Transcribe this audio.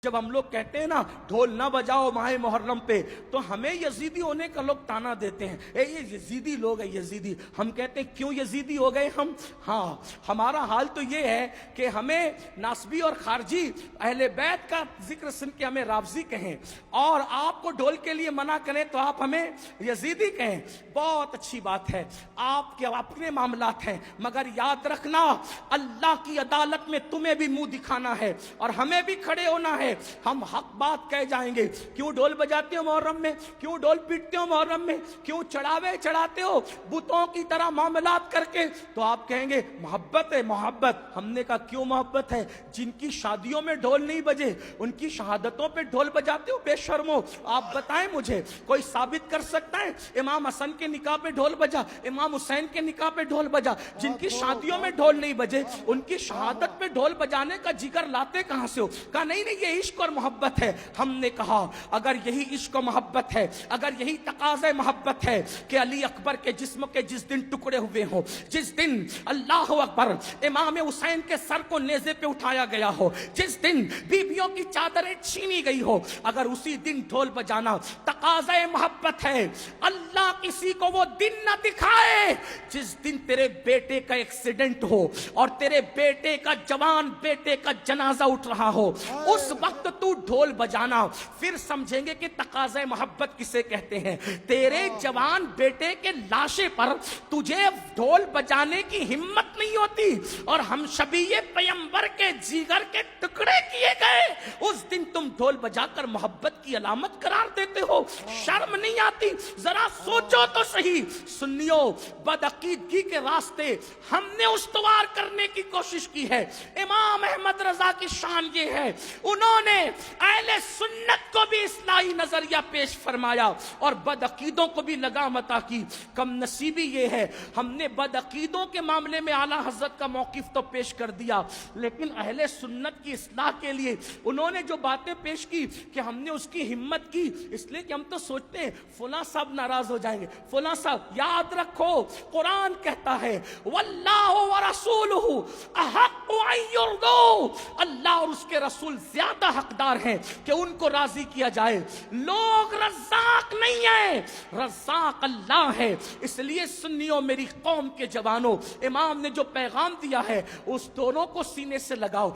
جب ہم لوگ کہتے ہیں نا ڈھول نہ بجاؤ ماہ محرم پہ، تو ہمیں یزیدی ہونے کا لوگ تانا دیتے ہیں، اے یہ یزیدی لوگ ہیں یزیدی۔ ہم کہتے ہیں کیوں یزیدی ہو گئے ہم؟ ہاں، ہمارا حال تو یہ ہے کہ ہمیں ناسبی اور خارجی اہل بیت کا ذکر سن کے ہمیں رافضی کہیں، اور آپ کو ڈھول کے لیے منع کریں تو آپ ہمیں یزیدی کہیں۔ بہت اچھی بات ہے، آپ کے اپنے معاملات ہیں، مگر یاد رکھنا اللہ کی عدالت میں تمہیں بھی منہ دکھانا ہے اور ہمیں بھی کھڑے ہونا ہے۔ ہم حق بات کہہ جائیں گے، کیوں ڈھول بجاتے ہو محرم میں، کیوں ڈھول پیٹتے ہو محرم میں، کیوں چڑھاوے چڑھاتے ہو بتوں کی طرح معاملات کر کے، تو آپ کہیں گے محبت ہے محبت۔ ہم نے کہا کیوں محبت ہے؟ جن کی شادیوں میں ڈھول نہیں بجے ان کی شہادتوں پہ ڈھول بجاتے ہو، بے شرمو۔ آپ بتائیں مجھے، کوئی ثابت کر سکتا ہے امام حسن کے نکاح پہ ڈھول بجا، امام حسین کے نکاح پہ ڈھول بجا؟ جن کی شادیوں میں ڈھول نہیں بجے ان کی شہادت پہ ڈھول بجانے کا جگر لاتے کہاں سے ہو؟ کہا نہیں نہیں، یہ عشق اور محبت ہے۔ ہم نے کہا اگر یہی عشق و محبت ہے، اگر یہی تقاضۂ محبت ہے کہ علی اکبر کے جسم کے جس دن ٹکڑے ہوئے ہوں، جس دن اللہ اکبر امام حسین کے سر کو نیزے پہ اٹھایا گیا ہو، جس دن بیویوں کی چادریں چھینی گئی ہو، اگر اسی دن ڈھول بجانا تقاضۂ محبت ہے، اللہ کسی کو وہ دن نہ دکھائے جس دن تیرے بیٹے کا ایکسیڈنٹ ہو اور تیرے بیٹے کا جوان بیٹے کا جنازہ اٹھ رہا ہو، اس وقت تو ڈھول بجانا، پھر سمجھیں گے کہ تقاضۂ محبت کسے کہتے ہیں۔ تیرے جوان بیٹے کے لاشے پر تجھے ڈھول بجانے کی ہمت نہیں ہوتی، اور ہم شبیہ پیمبر کے جگر کے ٹکڑے کیے گئے، اس دن تم ڈھول بجا کر محبت کی علامت قرار دیتے ہو؟ شرم نہیں آتی؟ ذرا سوچو تو صحیح۔ سنیو، بدعقیدگی کے راستے ہم نے استوار کرنے کی کوشش کی ہے۔ امام احمد رضا کی شان یہ ہے، انہوں نے اہل سنت کو بھی اصلاحی نظریہ پیش فرمایا اور بدعقیدوں کو بھی لگام عطا کی۔ کم نصیبی یہ ہے ہم نے بدعقیدوں کے معاملے میں اعلیٰ حضرت کا موقف تو پیش کر دیا، لیکن اہل سنت کی اصلاح کے لیے انہوں نے جو باتیں پیش کی کہ ہم نے اس کی ہمت کی، اس لیے کہ ہم تو سوچتے ہیں فلاں صاحب ناراض ہو جائیں گے، فلاں صاحب۔ یاد رکھو قرآن کہتا ہے واللہ ورسولہ احق ان یرضوا، اللہ اور اس کے رسول زیادہ حقدار ہیں کہ ان کو راضی کیا جائے۔ لوگ رزاق نہیں ہیں، رزاق اللہ ہے۔ اس لیے سنیوں، میری قوم کے جوانوں، امام نے جو پیغام دیا ہے اس دونوں کو سینے سے لگاؤ۔